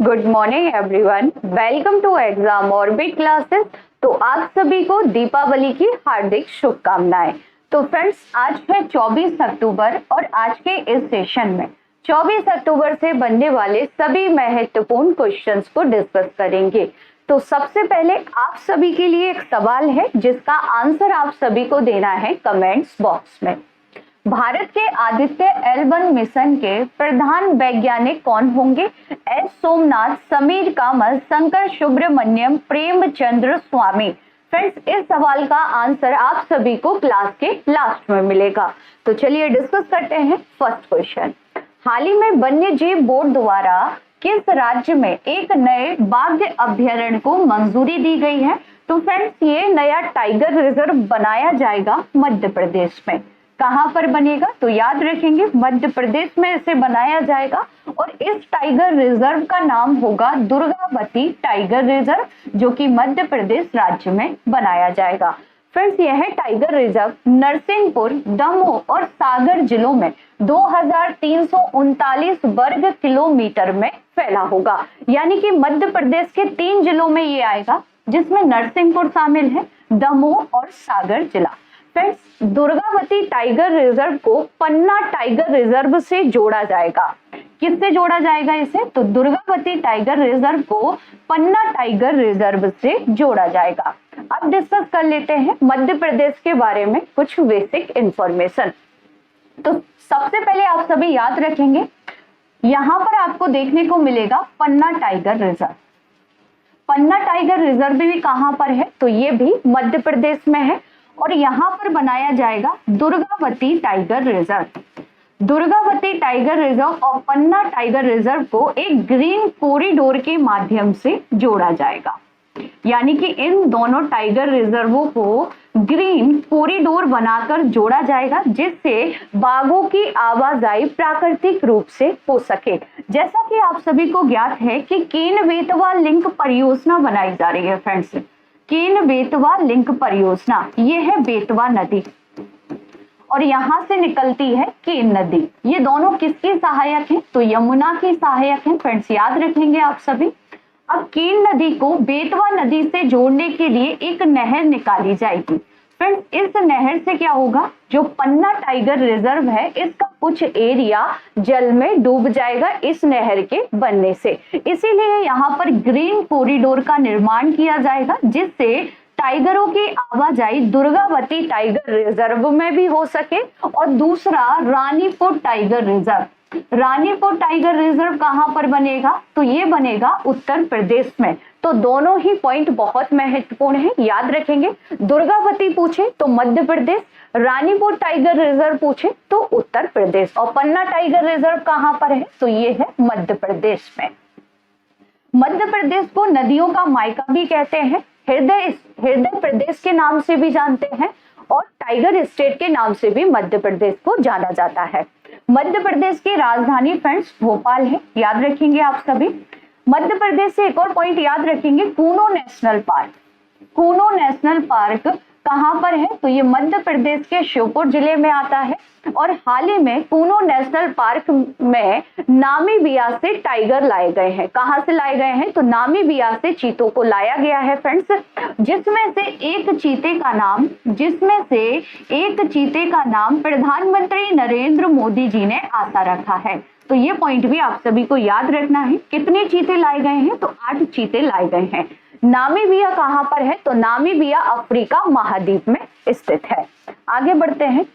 Good morning everyone, welcome to exam orbit classes. तो आप सभी को दीपावली की हार्दिक शुभकामनाएं। तो फ्रेंड्स, आज है 24 अक्टूबर और आज के इस सेशन में 24 अक्टूबर से बनने वाले सभी महत्वपूर्ण क्वेश्चंस को डिस्कस करेंगे। तो सबसे पहले आप सभी के लिए एक सवाल है जिसका आंसर आप सभी को देना है कमेंट्स बॉक्स में। भारत के आदित्य L1 मिशन के प्रधान वैज्ञानिक कौन होंगे? एस सोमनाथ, समीर कामत, शंकर सुब्रमण्यम, प्रेमचंद्र स्वामी। फ्रेंड्स, इस सवाल का आंसर आप सभी को क्लास के लास्ट में मिलेगा। तो चलिए डिस्कस करते हैं फर्स्ट क्वेश्चन। हाल ही में वन्य जीव बोर्ड द्वारा किस राज्य में एक नए बाघ अभ्यारण्य को मंजूरी दी गई है? तो फ्रेंड्स, ये नया टाइगर रिजर्व बनाया जाएगा मध्य प्रदेश में। कहां पर बनेगा? तो याद रखेंगे, मध्य प्रदेश में इसे बनाया जाएगा और इस टाइगर रिजर्व का नाम होगा दुर्गावती टाइगर रिजर्व, जो कि मध्य प्रदेश राज्य में बनाया जाएगा। फ्रेंड्स, यह टाइगर रिजर्व नरसिंहपुर, दमोह और सागर जिलों में 2339 वर्ग किलोमीटर में फैला होगा। यानी कि मध्य प्रदेश के 3 जिलों में ये आएगा, जिसमें नरसिंहपुर शामिल है, दमोह और सागर जिला। फ्रेंड्स, दुर्गावती टाइगर रिजर्व को पन्ना टाइगर रिजर्व से जोड़ा जाएगा। किससे जोड़ा जाएगा इसे? तो दुर्गावती टाइगर रिजर्व को पन्ना टाइगर रिजर्व से जोड़ा जाएगा। अब डिस्कस कर लेते हैं मध्य प्रदेश के बारे में कुछ बेसिक इंफॉर्मेशन। तो सबसे पहले आप सभी याद रखेंगे, यहां पर आपको देखने को मिलेगा पन्ना टाइगर रिजर्व। पन्ना टाइगर रिजर्व भी कहां पर है? तो ये भी मध्य प्रदेश में है और यहाँ पर बनाया जाएगा Durgavati tiger reserve. Durgavati tiger reserve और पन्ना टाइगर रिजर्व को एक ग्रीन कॉरिडोर के माध्यम से जोड़ा जाएगा। यानी कि इन दोनों टाइगर रिजर्वों को ग्रीन कॉरिडोर बनाकर जोड़ा जाएगा, जिससे बाघों की आवाजाही प्राकृतिक रूप से हो सके। जैसा कि आप सभी को ज्ञात है कि केन बेतवा लिंक परियोजना बनाई जा रही है। फ्रेंड्स, केन बेतवा लिंक परियोजना, ये है बेतवा नदी और यहां से निकलती है केन नदी। ये दोनों किसकी सहायक हैं? तो यमुना की सहायक हैं। फ्रेंड्स, याद रखेंगे आप सभी। अब केन नदी को बेतवा नदी से जोड़ने के लिए एक नहर निकाली जाएगी। फ्रेंड्स, इस नहर से क्या होगा? जो पन्ना टाइगर रिजर्व है, इसका कुछ एरिया जल में डूब जाएगा इस नहर के बनने से। इसीलिए यहाँ पर ग्रीन कॉरिडोर का निर्माण किया जाएगा, जिससे टाइगरों की आवाजाही दुर्गावती टाइगर रिजर्व में भी हो सके। और दूसरा, Ranipur tiger reserve. Ranipur tiger reserve कहां पर बनेगा? तो ये बनेगा उत्तर प्रदेश में। तो दोनों ही पॉइंट बहुत महत्वपूर्ण है, याद रखेंगे। दुर्गावती पूछे तो मध्य प्रदेश, रानीपुर टाइगर रिजर्व पूछे तो उत्तर प्रदेश, और पन्ना टाइगर रिजर्व कहां पर है? तो ये है मध्य प्रदेश में। मध्य प्रदेश को नदियों का मायका भी कहते हैं, हृदय प्रदेश के नाम से भी जानते हैं और टाइगर स्टेट के नाम से भी मध्य प्रदेश को जाना जाता है। मध्य प्रदेश की राजधानी फ्रेंड्स भोपाल है, याद रखेंगे आप सभी। मध्य प्रदेश से एक और पॉइंट याद रखेंगे, Kuno national park. Kuno national park कहां पर है? तो ये मध्य प्रदेश के श्योपुर जिले में आता है और हाल ही में कूनो नेशनल पार्क में नामीबिया से टाइगर लाए गए हैं। कहां से लाए गए हैं? तो नामीबिया से चीतों को लाया गया है फ्रेंड्स, जिसमें से एक चीते का नाम प्रधानमंत्री नरेंद्र मोदी जी ने आशा रखा है। तो ये पॉइंट भी आप सभी को याद रखना है। कितने चीते लाए गए हैं? तो 8 चीते लाए गए हैं। नामीबिया कहां पर है? तो नामीबिया अफ्रीका महाद्वीप में स्थित है। आगे बढ़ते हैं।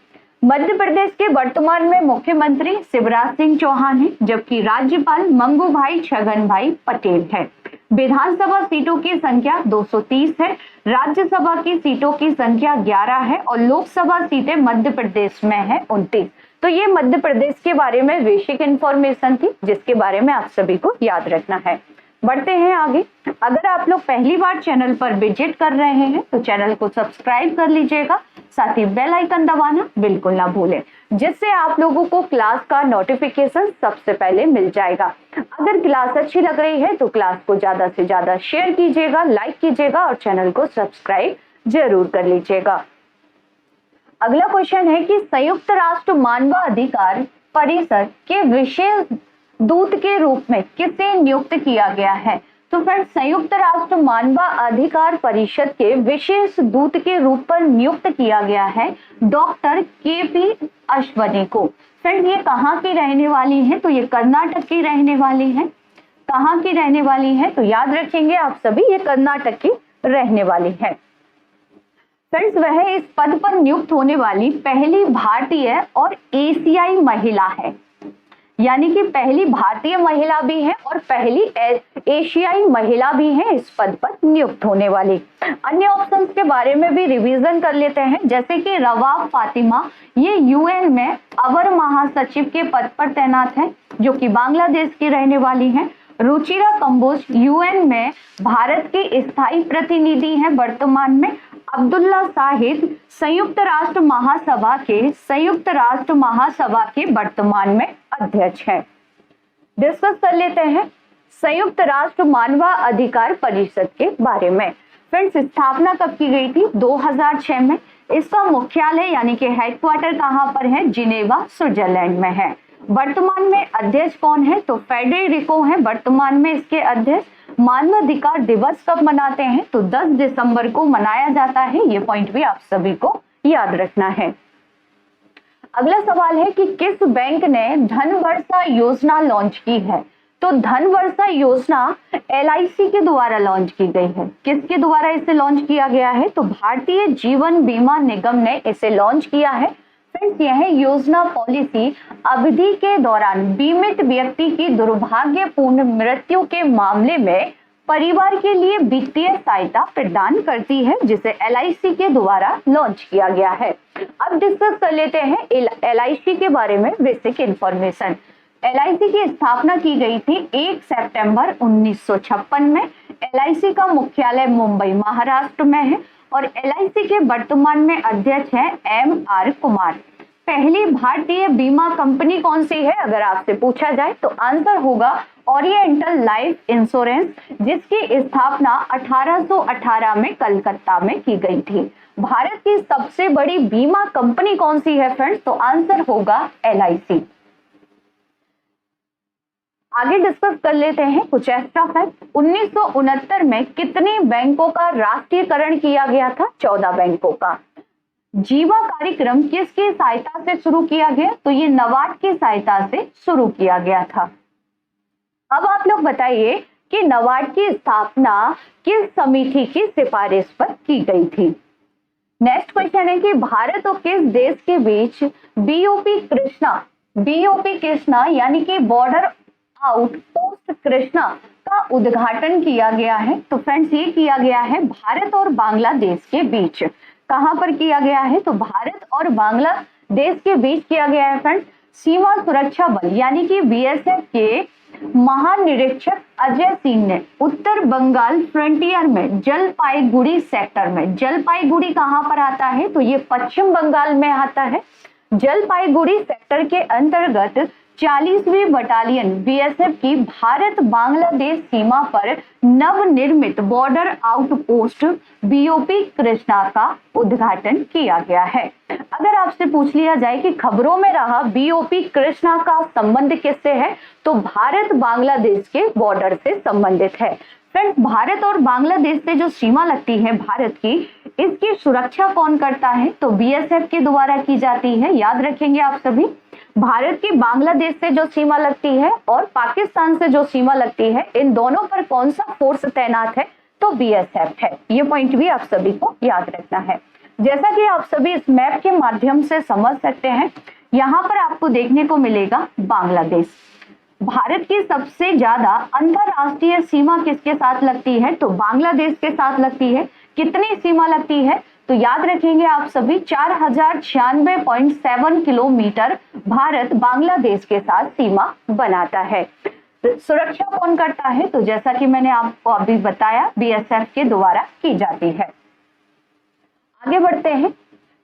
मध्य प्रदेश के वर्तमान में मुख्यमंत्री शिवराज सिंह चौहान है, जबकि राज्यपाल मंगूभाई छगन भाई पटेल है। विधानसभा सीटों की संख्या 230 है, राज्यसभा की सीटों की संख्या 11 है और लोकसभा सीटें मध्य प्रदेश में है 29। तो ये मध्य प्रदेश के बारे में बेसिक इंफॉर्मेशन थी, जिसके बारे में आप सभी को याद रखना है। बढ़ते हैं आगे। अगर आप लोग पहली बार चैनल पर विजिट कर रहे हैं तो चैनल को सब्सक्राइब कर लीजिएगा, साथ ही बेल आइकन दबाना बिल्कुल ना भूलें, जिससे आप लोगों को क्लास का नोटिफिकेशन सबसे पहले मिल जाएगा। अगर क्लास अच्छी लग रही है तो क्लास को ज्यादा से ज्यादा शेयर कीजिएगा, लाइक कीजिएगा और चैनल को सब्सक्राइब जरूर कर लीजिएगा। अगला क्वेश्चन है कि संयुक्त राष्ट्र मानवाधिकार परिषद के विशेष दूत के रूप में किसे नियुक्त किया गया है? तो फ्रेंड्स संयुक्त राष्ट्र मानवाधिकार परिषद के विशेष दूत के रूप पर नियुक्त किया गया है डॉक्टर केपी अश्वनी को। फ्रेंड्स ये कहाँ की रहने वाली है? तो ये कर्नाटक की रहने वाली है। कहाँ की रहने वाली है? तो याद रखेंगे आप सभी, ये कर्नाटक की रहने वाली है। फ्रेंड्स वह इस पद पर नियुक्त होने वाली पहली भारतीय और एशियाई महिला है, यानी कि पहली भारतीय महिला भी है और पहली एशियाई महिला भी है इस पद पर नियुक्त होने वाली। अन्य ऑप्शंस के बारे में भी रिवीजन कर लेते हैं, जैसे कि रवाफ फातिमा, ये यूएन में अवर महासचिव के पद पर तैनात है जो कि बांग्लादेश की रहने वाली है। रुचिरा कंबोज यूएन में भारत के स्थायी प्रतिनिधि हैं वर्तमान में। अब्दुल्ला साहिद संयुक्त राष्ट्र महासभा के वर्तमान में अध्यक्ष हैं। डिस्कस कर लेते हैं संयुक्त राष्ट्र मानवाधिकार परिषद के बारे में। फ्रेंड्स स्थापना कब की गई थी? 2006 में। इसका मुख्यालय यानी कि हेडक्वार्टर कहाँ पर है? जिनेवा स्विट्जरलैंड में है। वर्तमान में अध्यक्ष कौन है? तो फेडरिको है वर्तमान में इसके अध्यक्ष। मानवाधिकार दिवस कब मनाते हैं? तो 10 दिसंबर को मनाया जाता है। ये पॉइंट भी आप सभी को याद रखना है। अगला सवाल है कि किस बैंक ने धन वर्षा योजना लॉन्च की है? तो धन वर्षा योजना LIC के द्वारा लॉन्च की गई है। किसके द्वारा इसे लॉन्च किया गया है? तो भारतीय जीवन बीमा निगम ने इसे लॉन्च किया है। फ्रेंड्स यह योजना पॉलिसी अवधि के दौरान बीमित व्यक्ति की दुर्भाग्यपूर्ण मृत्यु के मामले में परिवार के लिए वित्तीय सहायता प्रदान करती है, जिसे LIC के द्वारा लॉन्च किया गया है। अब डिस्कस कर लेते हैं LIC के बारे में बेसिक इंफॉर्मेशन। LIC की स्थापना की गई थी 1 सितंबर 1956 में। LIC का मुख्यालय मुंबई महाराष्ट्र में है और LIC के वर्तमान में अध्यक्ष हैं MR कुमार। पहली भारतीय बीमा कंपनी कौन सी है अगर आपसे पूछा जाए तो आंसर होगा ओरिएंटल लाइफ इंश्योरेंस, जिसकी स्थापना 1818 में कलकत्ता में की गई थी। भारत की सबसे बड़ी बीमा कंपनी कौन सी है फ्रेंड्स? तो आंसर होगा LIC। आगे डिस्कस कर लेते हैं कुछ एक्स्ट्रा फैक्ट। 1969 में कितने बैंकों का राष्ट्रीयकरण किया गया था? 14 बैंकों का। जीवा कार्यक्रम किसकी सहायता से शुरू किया गया? तो ये नबार्ड की सहायता से शुरू किया गया था। अब आप लोग बताइए कि नबार्ड की स्थापना किस समिति की सिफारिश पर की गई थी? नेक्स्ट क्वेश्चन है कि भारत और किस देश के बीच BOP कृष्णा यानी कि बॉर्डर आउटपोस्ट कृष्णा का उद्घाटन किया गया है? तो फ्रेंड्स ये किया गया है भारत और बांग्लादेश के बीच। कहां पर किया गया है? तो भारत और बांग्लादेश के बीच किया गया है फ्रेंड्स। सीमा सुरक्षा बल यानी कि BSF के महानिरीक्षक अजय सिंह ने उत्तर बंगाल फ्रंटियर में जलपाईगुड़ी सेक्टर में, जलपाईगुड़ी कहां पर आता है? तो ये पश्चिम बंगाल में आता है। जलपाईगुड़ी सेक्टर के अंतर्गत 40वीं बटालियन BSF की भारत बांग्लादेश सीमा पर नवनिर्मित बॉर्डर आउटपोस्ट BOP कृष्णा का उद्घाटन किया गया है। अगर आपसे पूछ लिया जाए कि खबरों में रहा BOP कृष्णा का संबंध किससे है? तो भारत बांग्लादेश के बॉर्डर से संबंधित है। फ्रेंड्स भारत और बांग्लादेश से जो सीमा लगती है भारत की, इसकी सुरक्षा कौन करता है? तो BSF के द्वारा की जाती है। याद रखेंगे आप सभी, भारत की बांग्लादेश से जो सीमा लगती है और पाकिस्तान से जो सीमा लगती है, इन दोनों पर कौन सा फोर्स तैनात है? तो BSF है। ये पॉइंट भी आप सभी को याद रखना है। जैसा कि आप सभी इस मैप के माध्यम से समझ सकते हैं, यहाँ पर आपको देखने को मिलेगा बांग्लादेश। भारत की सबसे ज्यादा अंतरराष्ट्रीय सीमा किसके साथ लगती है? तो बांग्लादेश के साथ लगती है। कितनी सीमा लगती है? तो याद रखेंगे आप सभी 4096.7 किलोमीटर भारत बांग्लादेश के साथ सीमा बनाता है। सुरक्षा कौन करता है? तो जैसा कि मैंने आपको अभी बताया, BSF के द्वारा की जाती है। आगे बढ़ते हैं,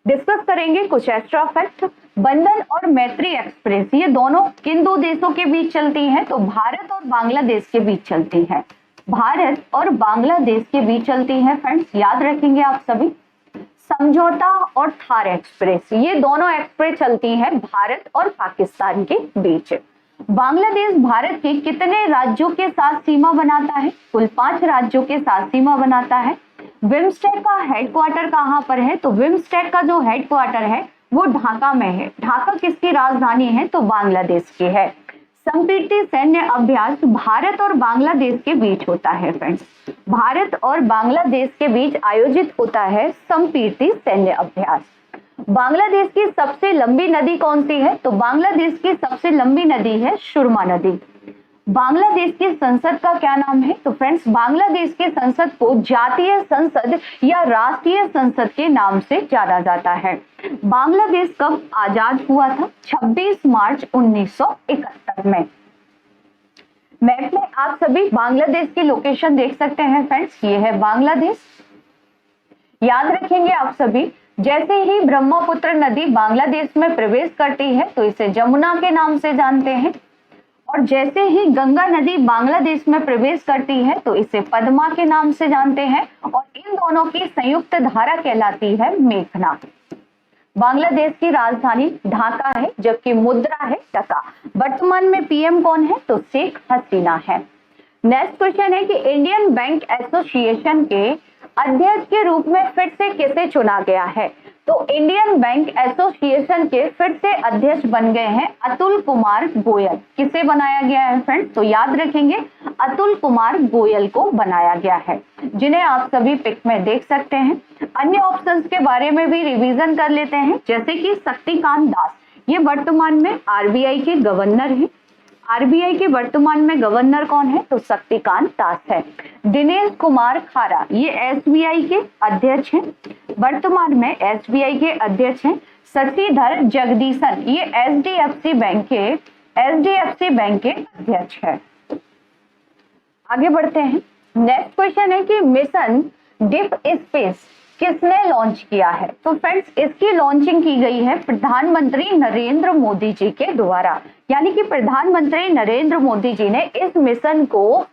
डिस्कस करेंगे कुछ एक्स्ट्रा फैक्ट। बंधन और मैत्री एक्सप्रेस ये दोनों किन दो देशों के बीच चलती हैं? तो भारत और बांग्लादेश के बीच चलती है। भारत और बांग्लादेश के बीच चलती है फ्रेंड्स, याद रखेंगे आप सभी। समझौता और थार एक्सप्रेस, ये दोनों एक्सप्रेस चलती हैं भारत और पाकिस्तान के बीच। बांग्लादेश भारत के कितने राज्यों के साथ सीमा बनाता है? कुल 5 राज्यों के साथ सीमा बनाता है। बिम्स्टेक का हेडक्वार्टर कहाँ पर है? तो बिम्स्टेक का जो हेडक्वार्टर है वो ढाका में है। ढाका किसकी राजधानी है? तो बांग्लादेश की है। संपीड़ित सैन्य अभ्यास भारत और बांग्लादेश के बीच होता है फ्रेंड्स। भारत और बांग्लादेश के बीच आयोजित होता है संपीड़ित सैन्य अभ्यास। बांग्लादेश की सबसे लंबी नदी कौन सी है? तो बांग्लादेश की सबसे लंबी नदी है सुरमा नदी। बांग्लादेश की संसद का क्या नाम है? तो फ्रेंड्स बांग्लादेश के संसद को जातीय संसद या राष्ट्रीय संसद के नाम से जाना जाता है। बांग्लादेश कब आजाद हुआ था? 26 मार्च 1971 में। मैप में आप सभी बांग्लादेश की लोकेशन देख सकते हैं फ्रेंड्स। ये है बांग्लादेश। याद रखेंगे आप सभी, जैसे ही ब्रह्मपुत्र नदी बांग्लादेश में प्रवेश करती है तो इसे जमुना के नाम से जानते हैं, और जैसे ही गंगा नदी बांग्लादेश में प्रवेश करती है तो इसे पद्मा के नाम से जानते हैं, और इन दोनों की संयुक्त धारा कहलाती है मेघना। बांग्लादेश की राजधानी ढाका है, जबकि मुद्रा है टका। वर्तमान में पीएम कौन है? तो शेख हसीना है। नेक्स्ट क्वेश्चन है कि इंडियन बैंक एसोसिएशन के अध्यक्ष के रूप में फिर से किसे चुना गया है? तो इंडियन बैंक एसोसिएशन के फिर से अध्यक्ष बन गए हैं अतुल कुमार गोयल। किसे बनाया गया है फ्रेंड्स? तो याद रखेंगे अतुल कुमार गोयल को बनाया गया है, जिन्हें आप सभी पिक में देख सकते हैं। अन्य ऑप्शंस के बारे में भी रिवीजन कर लेते हैं, जैसे कि शक्तिकांत दास, ये वर्तमान में आरबीआई के गवर्नर हैं। आरबीआई के वर्तमान में गवर्नर कौन है? तो शक्तिकांत दास है। दिनेश कुमार खारा, ये एसबीआई के अध्यक्ष हैं, वर्तमान में एसबीआई के अध्यक्ष हैं। शशिधर जगदीशन, ये एचडीएफसी बैंक के अध्यक्ष है। आगे बढ़ते हैं। नेक्स्ट क्वेश्चन है कि मिशन डीप स्पेस किसने लॉन्च किया है? तो फ्रेंड्स इसकी लॉन्चिंग की गई है प्रधानमंत्री नरेंद्र मोदी जी के द्वारा, यानी कि प्रधानमंत्री नरेंद्र मोदी जी ने इस मिशन को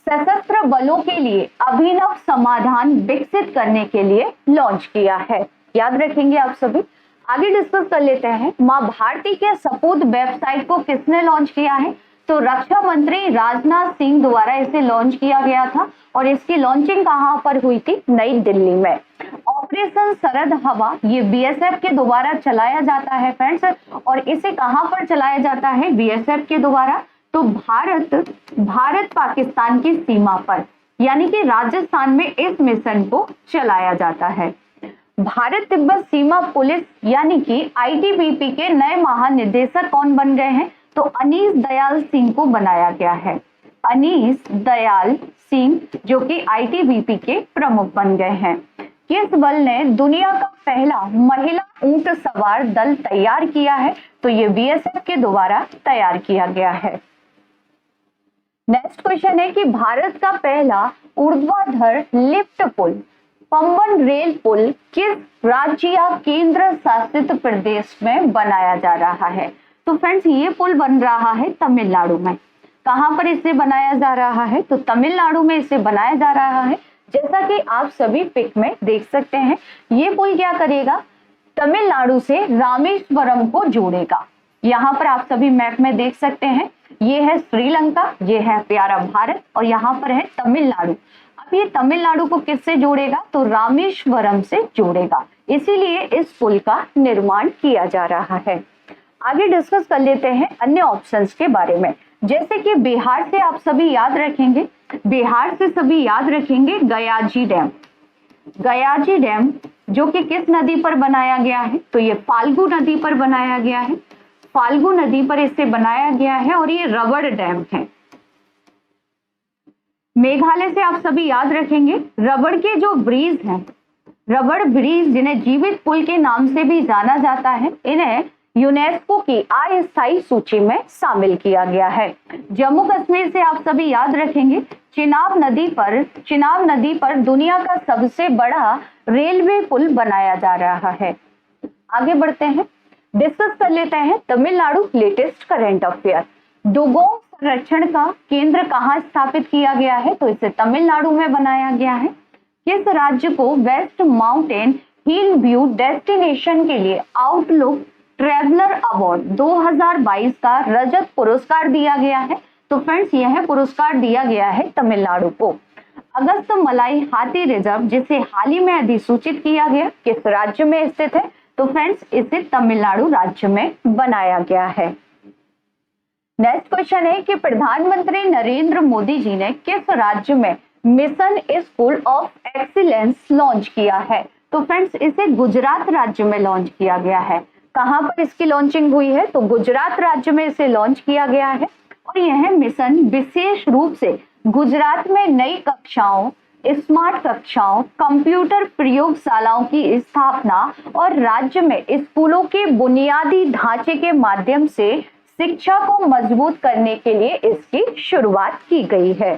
सशस्त्र बलों के लिए अभिनव समाधान विकसित करने के लिए लॉन्च किया है। याद रखेंगे आप सभी। आगे डिस्कस कर लेते हैं। मां भारती के सपूत वेबसाइट को किसने लॉन्च किया है? तो रक्षा मंत्री राजनाथ सिंह द्वारा इसे लॉन्च किया गया था, और इसकी लॉन्चिंग कहां पर हुई थी? नई दिल्ली में। ऑपरेशन सरद हवा, ये बीएसएफ के द्वारा चलाया जाता है फ्रेंड्स, और इसे कहां पर चलाया जाता है? बीएसएफ के द्वारा। तो भारत पाकिस्तान की सीमा पर, यानी कि राजस्थान में इस मिशन को चलाया जाता है। भारत तिब्बत सीमा पुलिस यानी कि आईटीबीपी के नए महानिदेशक कौन बन गए हैं? तो अनीस दयाल सिंह को बनाया गया है। अनीस दयाल सिंह जो कि आईटीबीपी के प्रमुख बन गए हैं। किस बल ने दुनिया का पहला महिला ऊंट सवार दल तैयार किया है? तो ये बीएसएफ के द्वारा तैयार किया गया है। नेक्स्ट क्वेश्चन है कि भारत का पहला ऊर्ध्वाधर लिफ्ट पुल पंबन रेल पुल किस राज्य या केंद्र शासित प्रदेश में बनाया जा रहा है? तो फ्रेंड्स ये पुल बन रहा है तमिलनाडु में। कहां पर इसे बनाया जा रहा है? तो तमिलनाडु में इसे बनाया जा रहा है। जैसा कि आप सभी पिक में देख सकते हैं, ये पुल क्या करेगा? तमिलनाडु से रामेश्वरम को जोड़ेगा। यहाँ पर आप सभी मैप में देख सकते हैं, ये है श्रीलंका, ये है प्यारा भारत, और यहाँ पर है तमिलनाडु। अब ये तमिलनाडु को किससे जोड़ेगा? तो रामेश्वरम से जोड़ेगा, इसीलिए इस पुल का निर्माण किया जा रहा है। आगे डिस्कस कर लेते हैं अन्य ऑप्शंस के बारे में, जैसे कि बिहार से आप सभी याद रखेंगे, गयाजी डैम। गयाजी डैम जो कि किस नदी पर बनाया गया है? तो ये फाल्गु नदी पर बनाया गया है। फाल्गु नदी पर इसे बनाया गया है, और ये रबड़ डैम है। मेघालय से आप सभी याद रखेंगे, रबड़ के जो ब्रिज हैं, रबड़ ब्रिज जिन्हें जीवित पुल के नाम से भी जाना जाता है, इन्हें यूनेस्को की अस्थायी सूची में शामिल किया गया है। जम्मू कश्मीर से आप सभी याद रखेंगे, चिनाब नदी पर दुनिया का सबसे बड़ा रेलवे पुल बनाया जा रहा है। आगे बढ़ते हैं, डिस्कस कर लेते हैं Tamil Nadu latest current affair. Dugong संरक्षण का केंद्र कहाँ स्थापित किया गया है? तो इसे तमिलनाडु में बनाया गया है। किस राज्य को west mountain hill view destination के लिए आउटलुक ट्रैवलर अवार्ड 2022 का रजत पुरस्कार दिया गया है। तो फ्रेंड्स यह पुरस्कार दिया गया है तमिलनाडु को। अगस्त मलाई हाथी रिजर्व जिसे हाल ही में अधिसूचित किया गया किस राज्य में स्थित है? तो फ्रेंड्स इसे तमिलनाडु राज्य में बनाया गया है। नेक्स्ट क्वेश्चन है कि प्रधानमंत्री नरेंद्र मोदी जी ने किस राज्य में mission school of excellence launch किया है? तो फ्रेंड्स इसे गुजरात राज्य में लॉन्च किया गया है। कहां पर इसकी लॉन्चिंग हुई है? तो गुजरात राज्य में इसे लॉन्च किया गया है और यह मिशन विशेष रूप से गुजरात में नई कक्षाओं, स्मार्ट कक्षाओं, कंप्यूटर प्रयोगशालाओं की स्थापना और राज्य में स्कूलों के बुनियादी ढांचे के माध्यम से शिक्षा को मजबूत करने के लिए इसकी शुरुआत की गई है।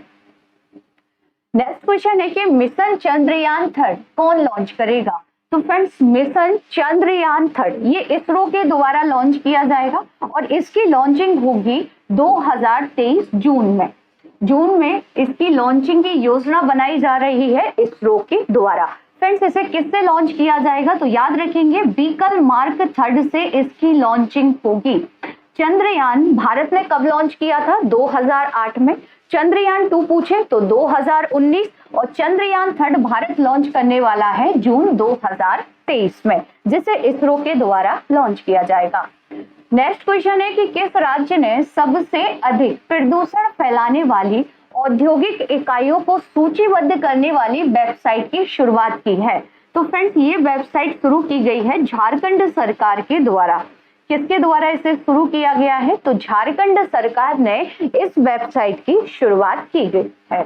नेक्स्ट क्वेश्चन है कि मिशन चंद्रयान 3 कौन लॉन्च करेगा? तो फ्रेंड्स मिशन चंद्रयान 3 ये इसरो के द्वारा लॉन्च किया जाएगा और इसकी लॉन्चिंग होगी 2023 जून में इसकी लॉन्चिंग की योजना बनाई जा रही है इसरो के द्वारा। फ्रेंड्स इसे किससे लॉन्च किया जाएगा? तो याद रखेंगे व्हीकल मार्क 3 से इसकी लॉन्चिंग होगी। चंद्रयान भारत ने कब लॉन्च किया था? 2008 में। चंद्रयान 2 पूछे तो 2019 और चंद्रयान 3 भारत लॉन्च करने वाला है जून 2023 में, जिसे इसरो के द्वारा लॉन्च किया जाएगा। नेक्स्ट क्वेश्चन है कि किस राज्य ने सबसे अधिक प्रदूषण फैलाने वाली औद्योगिक इकाइयों को सूचीबद्ध करने वाली वेबसाइट की शुरुआत की है? तो फ्रेंड्स ये वेबसाइट शुरू की गई है झारखंड सरकार के द्वारा। किसके द्वारा इसे शुरू किया गया है? तो झारखंड सरकार ने इस वेबसाइट की शुरुआत की गई है।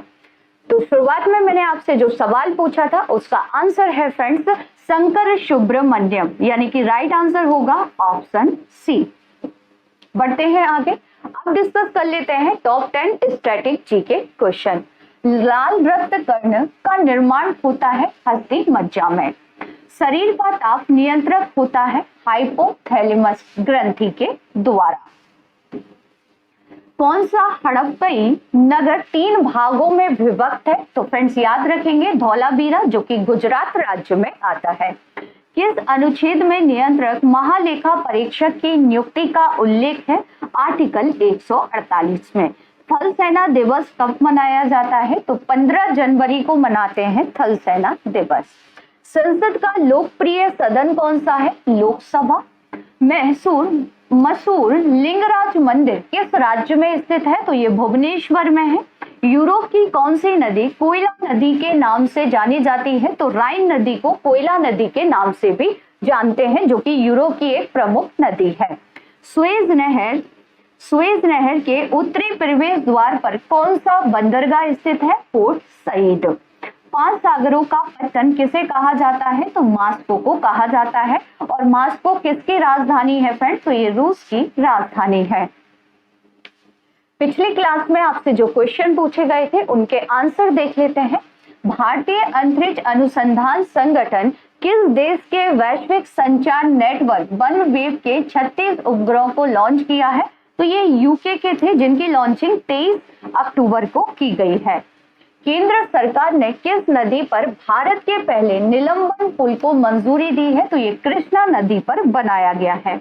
तो शुरुआत में मैंने आपसे जो सवाल पूछा था उसका आंसर है फ्रेंड्स शंकर सुब्रमण्यम, यानी कि राइट आंसर होगा ऑप्शन सी। बढ़ते हैं आगे, अब डिस्कस कर लेते हैं टॉप 10 स्टैटिक जीके क्वेश्चन। लाल रक्त कण का निर्माण होता है हस्ती मज्जा में। शरीर का ताप नियंत्रक होता है हाइपोथैलेमस ग्रंथि के द्वारा। कौन सा हड़प्पई नगर 3 भागों में विभक्त है? तो फ्रेंड्स याद रखेंगे धौलावीरा जो कि गुजरात राज्य में आता है। किस अनुच्छेद में नियंत्रक महालेखा परीक्षक की नियुक्ति का उल्लेख है? आर्टिकल 148 में। थल सेना दिवस कब मनाया जाता है? तो 15 जनवरी को मनाते हैं थल सेना दिवस। संसद का लोकप्रिय सदन कौन सा है? लोकसभा। मशहूर लिंगराज मंदिर किस राज्य में स्थित है? तो ये भुवनेश्वर में है। यूरोप की कौन सी नदी कोयला नदी के नाम से जानी जाती है? तो राइन नदी को कोयला नदी के नाम से भी जानते हैं, जो कि यूरोप की एक प्रमुख नदी है। सुएज नहर के उत्तरी प्रवेश द्वार पर कौन सा बंदरगाह स्थित है? Port Said. 5 सागरों का पत्तन किसे कहा जाता है? तो मॉस्को को कहा जाता है। और मॉस्को किसकी राजधानी है फ्रेंड्स? तो ये रूस की राजधानी है। पिछली क्लास में आपसे जो क्वेश्चन पूछे गए थे उनके आंसर देख लेते हैं। भारतीय अंतरिक्ष अनुसंधान संगठन किस देश के वैश्विक संचार नेटवर्क OneWeb के 36 उपग्रहों को लॉन्च किया है? तो ये यूके के थे जिनकी लॉन्चिंग 23 अक्टूबर को की गई है। केंद्र सरकार ने किस नदी पर भारत के पहले निलंबन पुल को मंजूरी दी है? तो ये कृष्णा नदी पर बनाया गया है।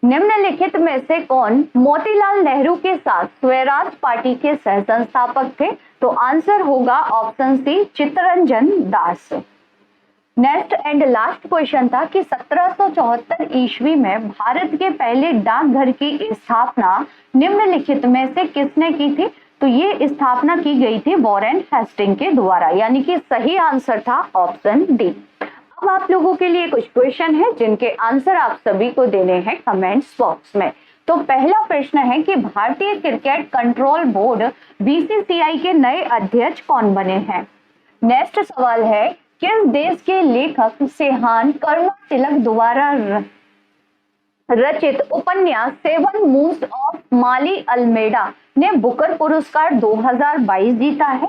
निम्नलिखित में से कौन मोतीलाल नेहरू के साथ स्वराज पार्टी के सह संस्थापक थे? तो आंसर होगा option C Chittaranjan Das. Next and last question था कि 1774 ईस्वी में भारत के पहले डाकघर की स्थापना निम्नलिखित में से किसने की थी? तो ये स्थापना की गई थी वॉरेन हेस्टिंग के द्वारा, यानी कि सही आंसर था ऑप्शन डी। अब आप लोगों के लिए कुछ क्वेश्चन है जिनके आंसर आप सभी को देने हैं कमेंट्स बॉक्स में। तो पहला प्रश्न है कि भारतीय क्रिकेट कंट्रोल बोर्ड बीसीसीआई के नए अध्यक्ष कौन बने हैं? नेक्स्ट सवाल है किस देश के लेखक सेहान कर्मा तिलक द्वारा रचित उपन्यास 7 मून्स ऑफ माली अल्मेडा ने बुकर पुरस्कार 2022 जीता है?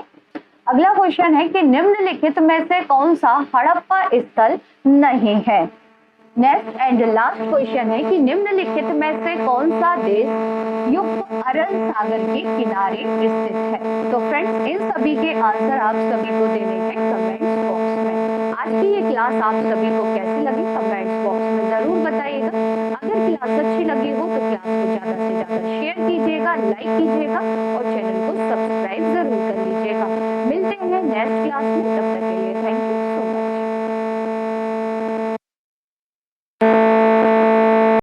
अगला क्वेश्चन है कि निम्नलिखित में से कौन सा हड़प्पा स्थल नहीं है? नेक्स्ट एंड लास्ट क्वेश्चन है कि निम्नलिखित में से कौन सा देश युक्त अरल सागर के किनारे स्थित है? तो फ्रेंड्स इन सभी के आंसर आप सभी को देने हैं कमेंट्स बॉक्स में। आज की ये क्लास आप सभी को कैसी लगी कमेंट्स बॉक्स में जरूर बताइएगा। अगर क्लास अच्छी लगी हो तो क्लास को ज्यादा से ज्यादा शेयर कीजिएगा, लाइक कीजिएगा और चैनल को सब्सक्राइब जरूर कर लीजिएगा। मिलते हैं नेक्स्ट क्लास में, तब तक के लिए थैंक यू।